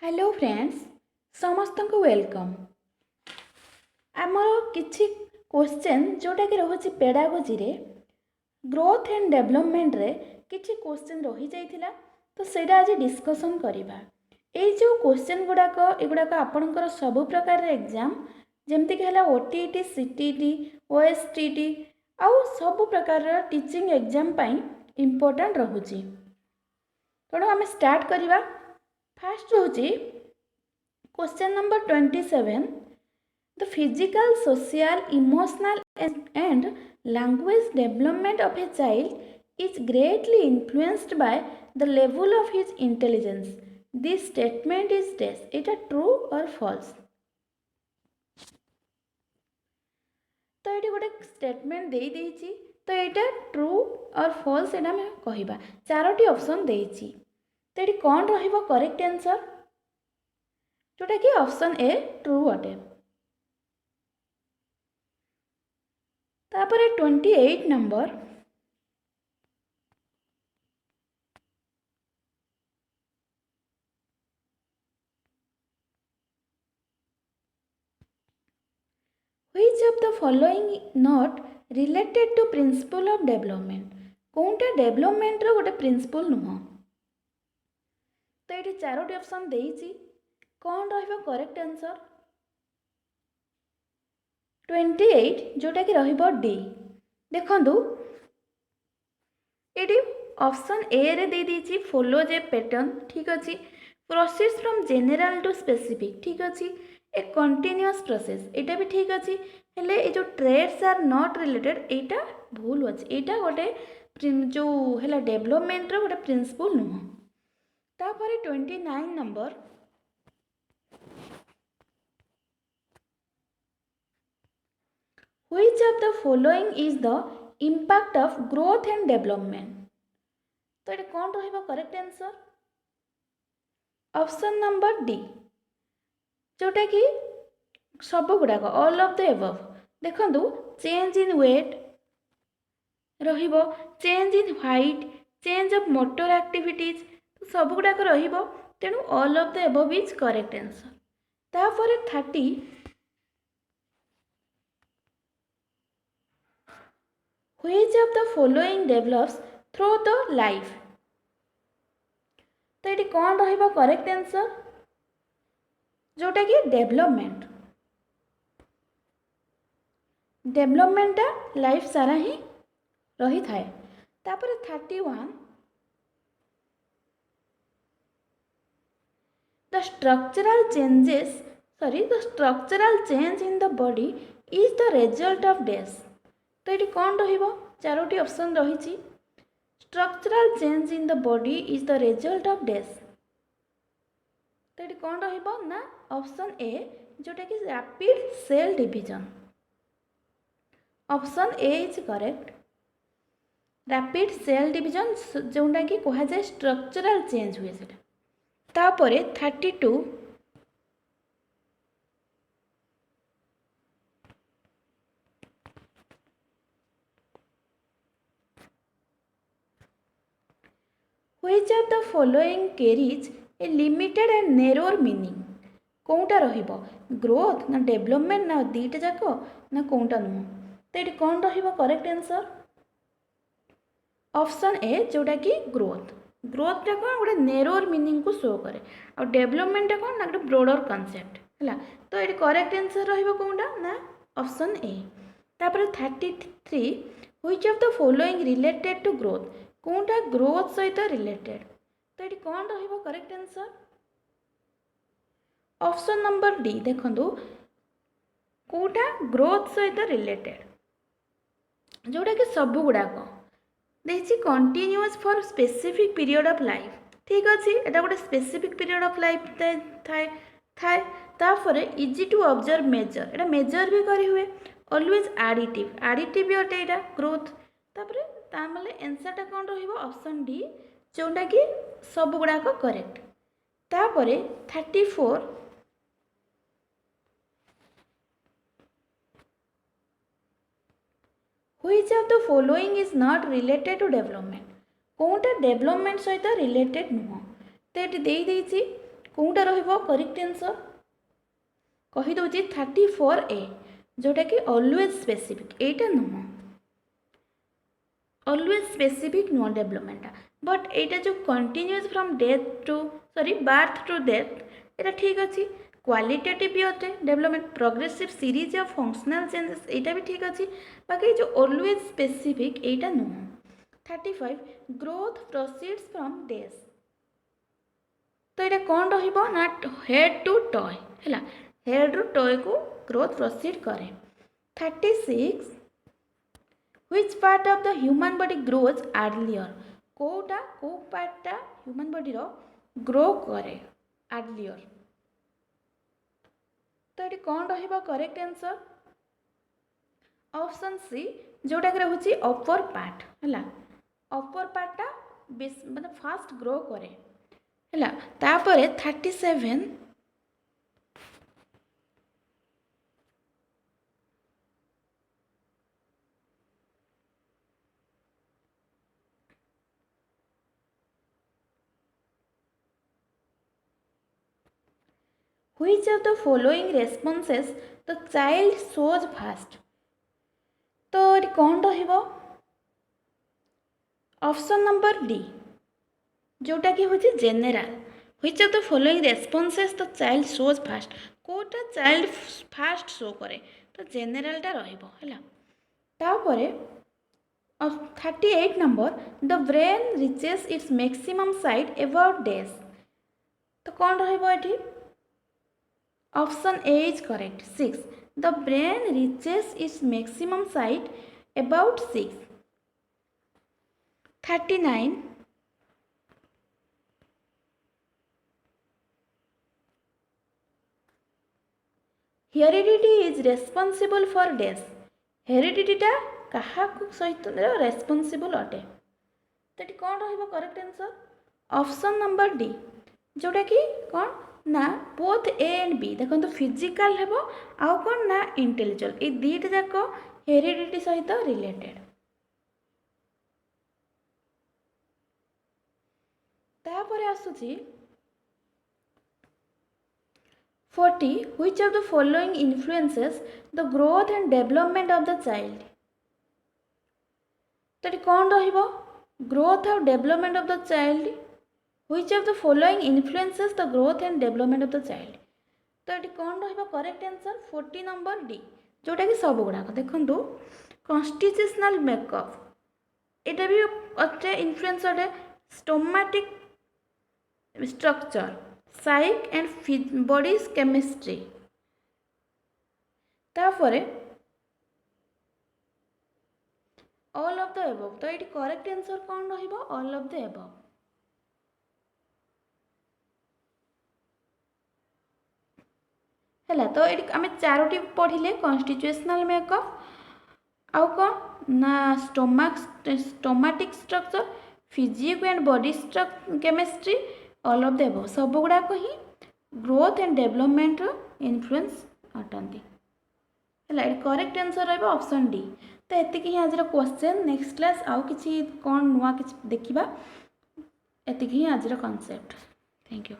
Hello friends समस्त को welcome. आमर किछि क्वेश्चन जोटा कि रहुछि पेडागोजी रे ग्रोथ एंड डेवलपमेंट रे किछि क्वेश्चन रही जाइथिला तो सेटा आज डिस्कशन करिबा। ए जो क्वेश्चन गुड़ाक आपणकर सब प्रकार एग्जाम जेमति कि हला ओटीईटी सीटीईटी ओएसटीटी आउ सब प्रकार टीचिंग एग्जाम पई इंपोर्टेंट रहुछि। तेणु आम स्टार्ट करिबा। फास्ट रहुछि question number 27। The physical, social, emotional and language development of a child is greatly influenced by the level of his intelligence. This statement is this. It is true or false? तो ये गोटे statement दे देइछि तो एटा true और false एटा हम कहिबा। Charoti option देइछि तो eighty कोन रहिबो correct answer जोटा कि ऑप्शन ए ट्रू अटे। तापर 28 number which of the following not related to principle of development? कोनटा डेवलपमेंट रो गोटे प्रिंसिपल नुह। तो ये चारोटी ऑप्शन देइछि कौन रहिबो करेक्ट आंसर 28 जोटा कि रहिबो डी। देखंतु एटी ऑप्शन ए रे दे दीची फॉलो जे पैटर्न ठीक अछि process from general to specific ठीक अछि ए कंटीन्यूअस प्रोसेस एटा भी ठीक अछि हेले ए जो ट्रेड्स आर नॉट रिलेटेड एटा भूल अछि एटा गोटे जो हेला डेवलपमेंट रो गोटे प्रिंसिपल नुह। तापर 29 number Which of the following is the impact of growth and development? तो ये कौन रहिबा correct answer option number D जोटा कि सब गुड़ाक ऑल ऑफ द एबव। देखंतु चेंज इन वेट रहिबो change in height change of motor activities सब गुड़ाक रहिबो तेणु all of the above is correct answer. तापर 30 Which of the following develops through the life? तो ये कौन रहिबो करेक्ट आंसर जोटा कि डेवलपमेंट डेवलपमेंटा लाइफ सारा ही रही थाए। तापर 31 the structural change in the body is the result of dash। तो ये कौन रहिबो चारोटी ऑप्शन रही structural change in the body is the result of death. तो ये कौन रहिबो ना ऑप्शन ए जोटा कि rapid cell division option A is correct rapid cell division जोटा कि कहा जाए स्ट्रक्चरल चेंज हुए सेटा। तापरे 32 Which of the following carries a limited and narrow meaning? कौटा रहिबो ग्रोथ ना डेवलपमेंट ना दीटा जाक ना कौटा नुह। तो ये कौन रहिबो करेक्ट आंसर ऑप्शन ए जोटा कि ग्रोथ ग्रोथटा कौन गोटे नेरोर मीनिंग को शो करे और डेवलपमेंट कौन ना गोटे ब्रॉडर कॉन्सेप्ट है। तो ये करेक्ट आंसर रहिबो कौटा ना ऑप्शन ए। तापर 33 Which of the following related to growth? कौटा ग्रोथ सहित रिलेटेड। तो ये कौन रहिबो correct answer option number D. देखंतु कौटा ग्रोथ सहित रिलेटेड जोटा कि सब गुड़ाक देखिए continuous for specific period of life ठीक अच्छे एटा गोटे स्पेसिफिक पीरियड ऑफ लाइफ थाए थाए तापर easy to observe major Etah major भी करी हुए ऑलवेज एडिटिव भी अटे एटा ग्रोथ तापर तामले आंसरटा कौन रहिबो ऑप्शन डी जोटा कि सब गुड़ाक करेक्ट। तापर 34 Which of the following is not related to development? कौटा डेवलपमेंट सहित रिलेटेड नुह। तो ये दे कौटा रहिबो करेक्ट आंसर कहि दउची 34A जोटा कि ऑलवेज स्पेसिफिक एटा नुह ऑलवेज स्पेसिफिक नुह डेवलपमेंट बट एटा जो continuous from death to sorry birth to death एटा ठीक अछि क्वालिटेटिव भी होते development progressive series of functional changes एटा भी ठीक अछि बाकी जो ऑलवेज स्पेसिफिक एटा नुह 35 ग्रोथ प्रोसीड्स फ्रॉम डेथ तो ये कौन रहिबो ना हेड टू टॉय है हेड रु टॉय को ग्रोथ प्रोसीड करे 36 which part of the human body grows earlier Kota को पार्टा ह्यूमन बॉडी रो ग्रो करे earlier तो ये कौन रहिबो करेक्ट आंसर ऑप्शन सी जोटा कि रहउची अपर पार्ट है अपर पार्टा मतलब फास्ट ग्रो करे है तापरे 37 Which of the following responses the child shows first? तो ये कौन रहिबो ऑप्शन नंबर डी जोटा कि होची general which of the following responses the child shows first कोटा चाइल्ड फास्ट शो करे तो जनरल टा रहिबो हला तापरे 38 नंबर the brain reaches its maximum size about days तो कौन रहिबो एठी option A is correct 6 the brain reaches its maximum size about 6 39 heredity is responsible for death हेरिडिटीटा कहा सहित रेस्पॉन्सिबल अटे तो ये कौन रहिबो correct answer option number D जोटा कि कौन ना बोथ ए एंड बी देखो फिजिकल हेबो आउ कौन ना इंटेलेक्चुअल ये दीटा जाक हेरिडिटी सहित रिलेटेड तापर आसुची 40 which of the following influences the growth and development of the child तो ये कौन रहिबो ग्रोथ और development of the child which of the following influences the growth and development of the child तो ये कौन रहिबो करेक्ट आंसर 40 नंबर डी जोटा कि सब गुड़ाक देखंतु कॉन्स्टिट्यूशनल मेकअप एटा भी अटे इन्फ्लुएंस अटे somatic structure psyche and body chemistry तापरे ऑल ऑफ द एबव तो ये करेक्ट आंसर कौन रहिबो ऑल ऑफ द एबव है तो ये आम चारोटी पढ़ले कॉन्स्टिट्यूशनल मेकअप आउ कौन ना somatic structure physique and body chemistry all of the above सब गुड़ाक ही ग्रोथ एंड डेवलपमेंट इन्फ्लुएंस अटंती है करेक्ट आंसर रहिबो ऑप्शन डी तो एतिक ही आज क्वेश्चन नेक्स्ट क्लास आउ किछि कौन नुआ किछि देखिबा एतिक ही आज कॉन्सेप्ट थैंक यू।